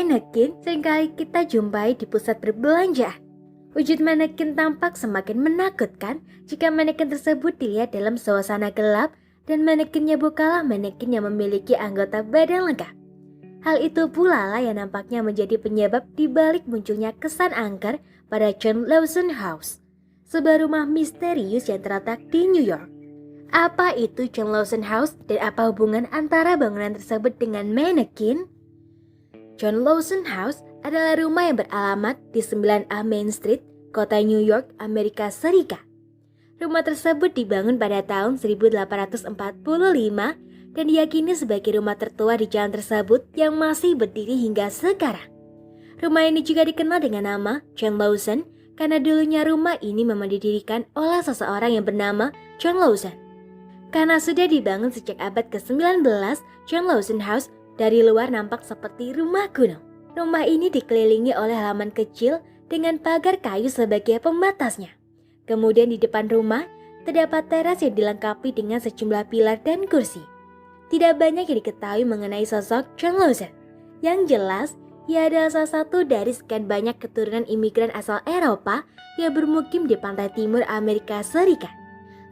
manekin seringkali kita jumpai di pusat perbelanjaan. Wujud manekin tampak semakin menakutkan jika manekin tersebut dilihat dalam suasana gelap dan manekinnya bukanlah manekin yang memiliki anggota badan lengkap. Hal itu pula lah yang nampaknya menjadi penyebab dibalik munculnya kesan angker pada John Lawson House, sebuah rumah misterius yang terletak di New York. Apa itu John Lawson House dan apa hubungan antara bangunan tersebut dengan manekin? John Lawson House adalah rumah yang beralamat di 9A Main Street, kota New York, Amerika Serikat. Rumah tersebut dibangun pada tahun 1845 dan diyakini sebagai rumah tertua di jalan tersebut yang masih berdiri hingga sekarang. Rumah ini juga dikenal dengan nama John Lawson karena dulunya rumah ini memang didirikan oleh seseorang yang bernama John Lawson. Karena sudah dibangun sejak abad ke-19, John Lawson House dari luar nampak seperti rumah kuno. Rumah ini dikelilingi oleh halaman kecil dengan pagar kayu sebagai pembatasnya. Kemudian di depan rumah terdapat teras yang dilengkapi dengan sejumlah pilar dan kursi. Tidak banyak yang diketahui mengenai sosok John Lawson. Yang jelas, ia adalah salah satu dari sekian banyak keturunan imigran asal Eropa yang bermukim di pantai timur Amerika Serikat.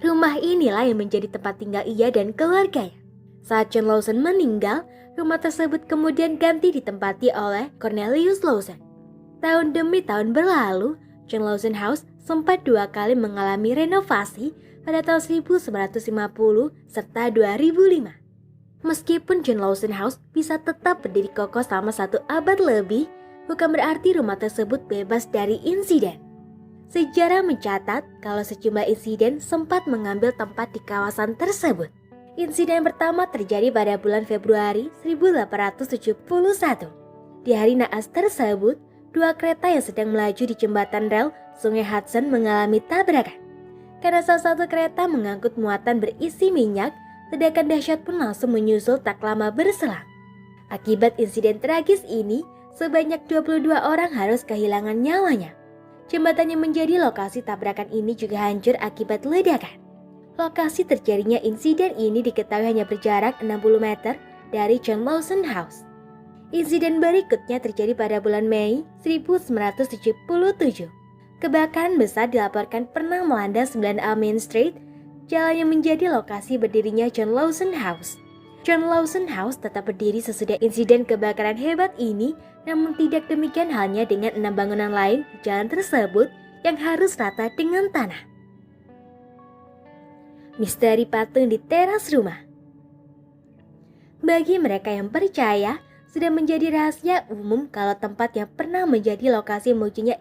Rumah inilah yang menjadi tempat tinggal ia dan keluarganya. Saat John Lawson meninggal, rumah tersebut kemudian ganti ditempati oleh Cornelius Lawson. Tahun demi tahun berlalu, John Lawson House sempat 2 kali mengalami renovasi pada tahun 1950 serta 2005. Meskipun John Lawson House bisa tetap berdiri kokoh selama 1 abad lebih, bukan berarti rumah tersebut bebas dari insiden. Sejarah mencatat kalau sejumlah insiden sempat mengambil tempat di kawasan tersebut. Insiden pertama terjadi pada bulan Februari 1871. Di hari naas tersebut, 2 kereta yang sedang melaju di jembatan rel Sungai Hudson mengalami tabrakan. Karena salah satu kereta mengangkut muatan berisi minyak, ledakan dahsyat pun langsung menyusul tak lama berselang. Akibat insiden tragis ini, sebanyak 22 orang harus kehilangan nyawanya. Jembatan yang menjadi lokasi tabrakan ini juga hancur akibat ledakan. Lokasi terjadinya insiden ini diketahui hanya berjarak 60 meter dari John Lawson House. Insiden berikutnya terjadi pada bulan Mei 1977. Kebakaran besar dilaporkan pernah melanda 9A Main Street, jalan yang menjadi lokasi berdirinya John Lawson House. John Lawson House tetap berdiri sesudah insiden kebakaran hebat ini, namun tidak demikian halnya dengan 6 bangunan lain di jalan tersebut yang harus rata dengan tanah. Misteri patung di teras rumah. Bagi mereka yang percaya, sudah menjadi rahasia umum kalau tempat yang pernah menjadi lokasi munculnya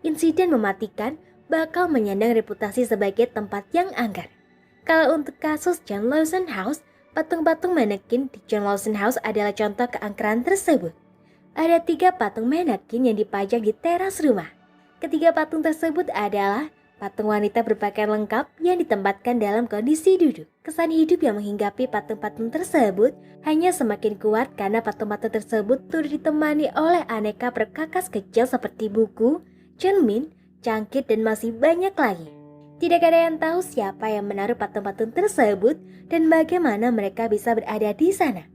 insiden mematikan bakal menyandang reputasi sebagai tempat yang angker. Kalau untuk kasus John Lawson House, patung-patung manekin di John Lawson House adalah contoh keangkeran tersebut. Ada 3 patung manekin yang dipajang di teras rumah. Ketiga patung tersebut adalah patung wanita berpakaian lengkap yang ditempatkan dalam kondisi duduk. Kesan hidup yang menghinggapi patung-patung tersebut hanya semakin kuat karena patung-patung tersebut turut ditemani oleh aneka perkakas kecil seperti buku, cermin, cangkir, dan masih banyak lagi. Tidak ada yang tahu siapa yang menaruh patung-patung tersebut dan bagaimana mereka bisa berada di sana.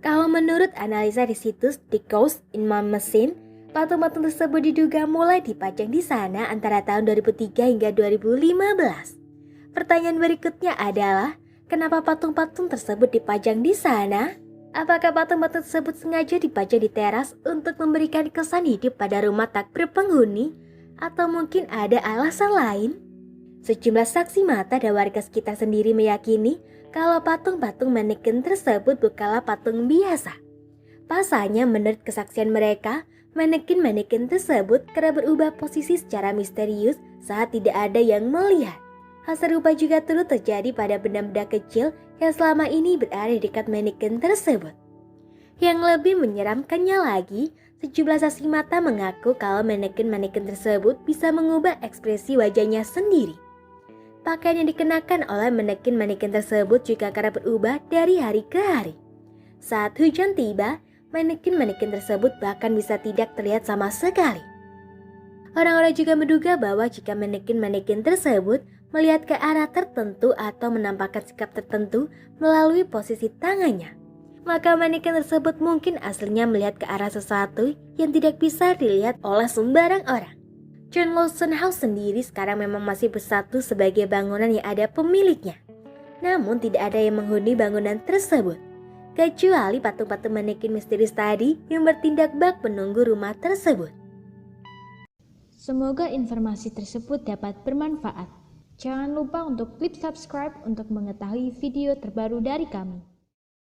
Kalau menurut analisa di situs The Ghost in My Machine, patung-patung tersebut diduga mulai dipajang di sana antara tahun 2003 hingga 2015. Pertanyaan berikutnya adalah, kenapa patung-patung tersebut dipajang di sana? Apakah patung-patung tersebut sengaja dipajang di teras untuk memberikan kesan hidup pada rumah tak berpenghuni? Atau mungkin ada alasan lain? Sejumlah saksi mata dan warga sekitar sendiri meyakini kalau patung-patung manekin tersebut bukanlah patung biasa. Pasalnya menurut kesaksian mereka, manekin-manekin tersebut kerap berubah posisi secara misterius saat tidak ada yang melihat. Hal serupa juga turut terjadi pada benda-benda kecil yang selama ini berada di dekat manekin tersebut. Yang lebih menyeramkannya lagi, sejumlah saksi mata mengaku kalau manekin-manekin tersebut bisa mengubah ekspresi wajahnya sendiri. Pakaian yang dikenakan oleh manekin-manekin tersebut juga kerap berubah dari hari ke hari. Saat hujan tiba, manekin-manekin tersebut bahkan bisa tidak terlihat sama sekali. Orang-orang juga menduga bahwa jika manekin-manekin tersebut melihat ke arah tertentu atau menampakkan sikap tertentu melalui posisi tangannya, maka mannequin tersebut mungkin aslinya melihat ke arah sesuatu yang tidak bisa dilihat oleh sembarang orang. John Lawson House sendiri sekarang memang masih bersatu sebagai bangunan yang ada pemiliknya. Namun tidak ada yang menghuni bangunan tersebut, kecuali patung-patung mannequin misterius tadi yang bertindak bak penunggu rumah tersebut. Semoga informasi tersebut dapat bermanfaat. Jangan lupa untuk klik subscribe untuk mengetahui video terbaru dari kami.